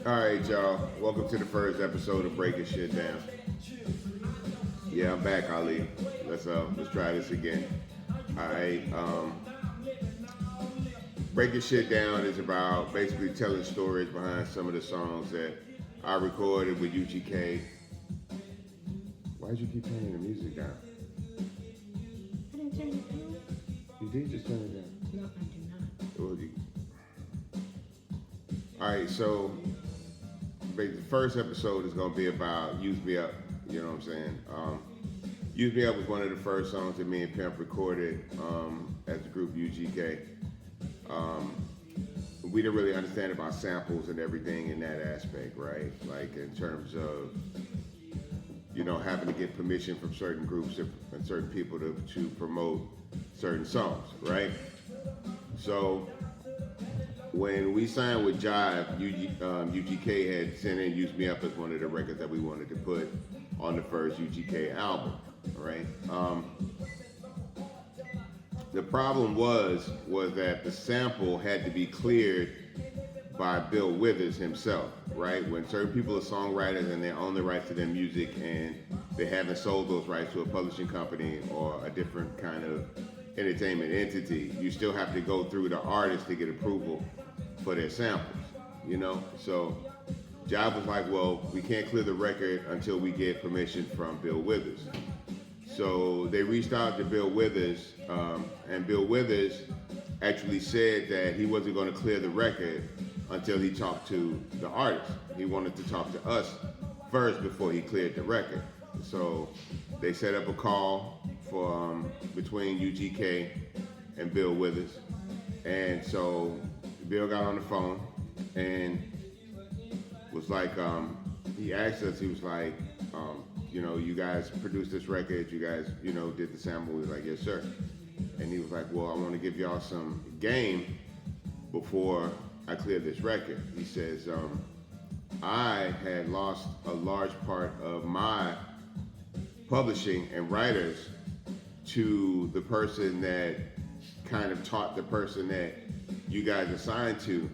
All right, y'all. Welcome to the first episode of Breaking Shit Down. Yeah, I'm back, Ali. Let's try this again. All right. Breaking Shit Down is about basically telling stories behind some of the songs that I recorded with UGK. Why'd you keep turning the music down? I didn't turn it down. You did just turn it down. No, I do not. Well, all right, so the first episode is going to be about Use Me Up. You know what I'm saying? Use Me Up was one of the first songs that me and Pimp recorded as the group UGK. We didn't really understand about samples and everything in that aspect, right? Like in terms of, having to get permission from certain groups and certain people to promote certain songs, right? So when we signed with Jive, UGK had sent in Use Me Up as one of the records that we wanted to put on the first UGK album, right? The problem was that the sample had to be cleared by Bill Withers himself, right? When certain people are songwriters and they own the rights to their music and they haven't sold those rights to a publishing company or a different kind of entertainment entity, you still have to go through the artist to get approval for their samples, So Jive was like, well, we can't clear the record until we get permission from Bill Withers. So they reached out to Bill Withers, and Bill Withers actually said that he wasn't going to clear the record until he talked to the artist. He wanted to talk to us first before he cleared the record. So they set up a call for between UGK and Bill Withers, and so Bill got on the phone and was like, he asked us, he was like, you guys produced this record, you guys, did the sample. We was like, yes, sir. And he was like, well, I want to give y'all some game before I clear this record. He says, I had lost a large part of my publishing and writers to the person that kind of taught the person that you guys assigned to.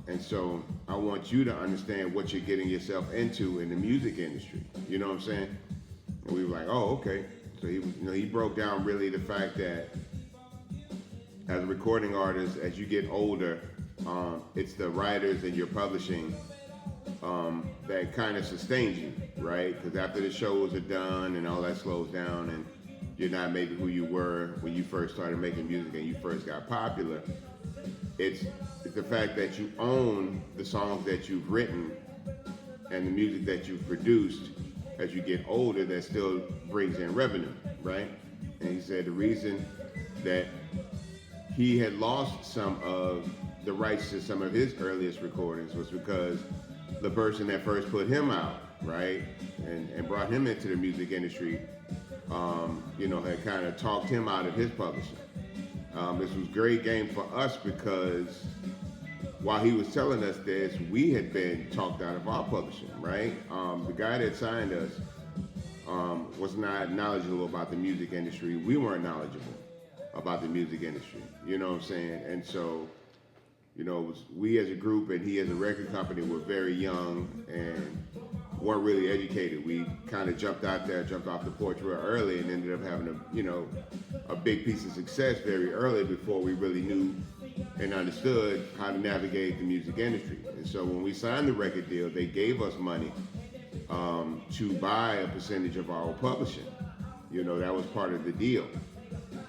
And so I want you to understand what you're getting yourself into in the music industry. You know what I'm saying? And we were like, oh, okay. So he broke down really the fact that as a recording artist, as you get older, it's the writers and your publishing that kind of sustains you, right? Because after the shows are done and all that slows down and you're not maybe who you were when you first started making music and you first got popular, it's the fact that you own the songs that you've written and the music that you've produced as you get older that still brings in revenue, right? And he said the reason that he had lost some of the rights to some of his earliest recordings was because the person that first put him out, right, and brought him into the music industry, had kind of talked him out of his publishing. This was great game for us because while he was telling us this, we had been talked out of our publishing, right? The guy that signed us was not knowledgeable about the music industry. We weren't knowledgeable about the music industry, you know what I'm saying? And so, it was we as a group and he as a record company were very young and weren't really educated. We kind of jumped off the porch real early and ended up having a big piece of success very early before we really knew and understood how to navigate the music industry. And so when we signed the record deal, they gave us money to buy a percentage of our publishing. That was part of the deal.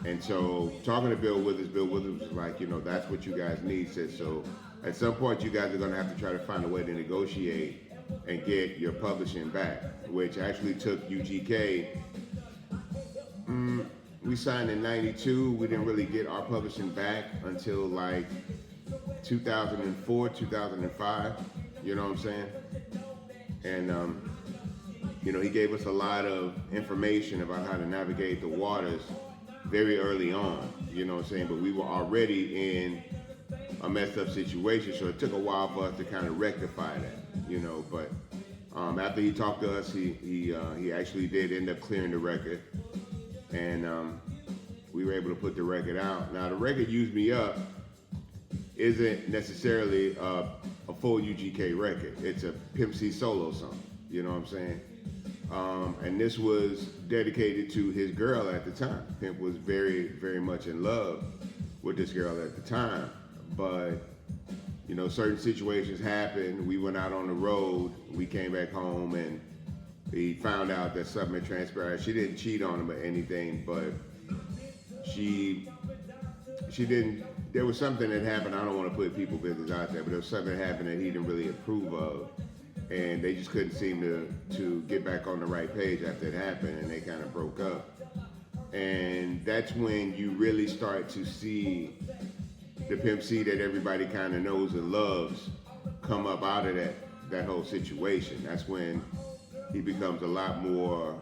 And so talking to Bill Withers was like, that's what you guys need. Said, so at some point you guys are going to have to try to find a way to negotiate and get your publishing back, which actually took UGK. We signed in 92. We didn't really get our publishing back until like 2004, 2005. You know what I'm saying? And, he gave us a lot of information about how to navigate the waters very early on, you know what I'm saying? But we were already in a messed up situation, so it took a while for us to kind of rectify that, But after he talked to us, he actually did end up clearing the record, and we were able to put the record out. Now, the record Use Me Up isn't necessarily a full UGK record. It's a Pimp C solo song. You know what I'm saying? And this was dedicated to his girl at the time. Pimp was very, very much in love with this girl at the time. But, you know, certain situations happened. We went out on the road. We came back home and he found out that something had transpired. She didn't cheat on him or anything, but she didn't. There was something that happened. I don't want to put people's business out there, but there was something that happened that he didn't really approve of. And they just couldn't seem to get back on the right page after it happened, and they kind of broke up. And that's when you really start to see the Pimp C that everybody kind of knows and loves come up out of that whole situation. That's when he becomes a lot more,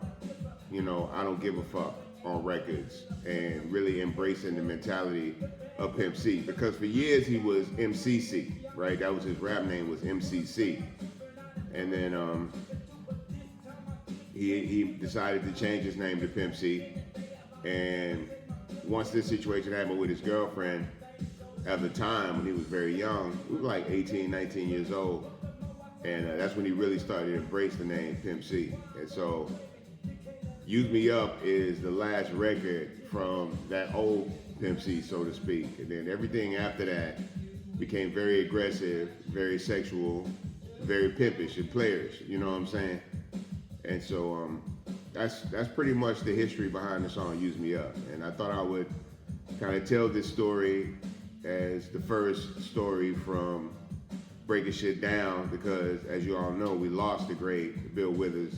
you know, I don't give a fuck on records, and really embracing the mentality of Pimp C. Because for years he was MCC, right? That was his rap name, was MCC. And then he decided to change his name to Pimp C. And once this situation happened with his girlfriend, at the time when he was very young, we were like 18, 19 years old. And that's when he really started to embrace the name Pimp C. And so Use Me Up is the last record from that old Pimp C, so to speak. And then everything after that became very aggressive, very sexual, very pimpish and playerish, you know what I'm saying? And so that's pretty much the history behind the song Use Me Up. And I thought I would kind of tell this story as the first story from Breaking Shit Down, because as you all know, we lost the great Bill Withers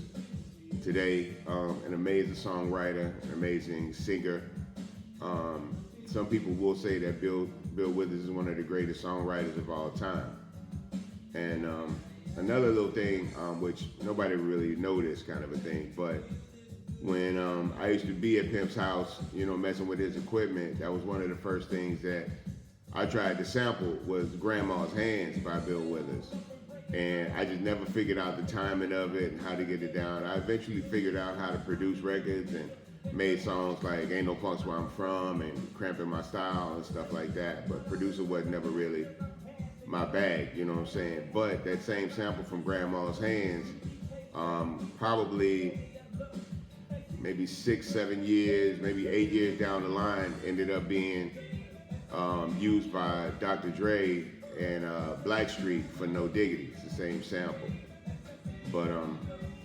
today, an amazing songwriter, an amazing singer. Some people will say that Bill Withers is one of the greatest songwriters of all time. And another little thing, which nobody really noticed, kind of a thing, but when I used to be at Pimp's house, you know, messing with his equipment, that was one of the first things that I tried to sample was Grandma's Hands by Bill Withers. And I just never figured out the timing of it and how to get it down. I eventually figured out how to produce records and made songs like Ain't No Punks Where I'm From and Cramping My Style and stuff like that. But producing was never really my bag, you know what I'm saying? But that same sample from Grandma's Hands, probably maybe 6, 7 years, maybe 8 years down the line, ended up being used by Dr. Dre and Blackstreet for No Diggity. It's the same sample. But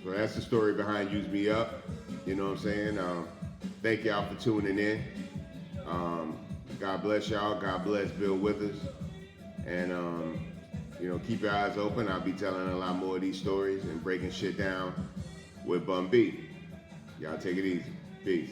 so that's the story behind Use Me Up. You know what I'm saying? Thank y'all for tuning in. God bless y'all. God bless Bill Withers. And you know, keep your eyes open. I'll be telling a lot more of these stories and breaking shit down with Bun B. Y'all take it easy. Peace.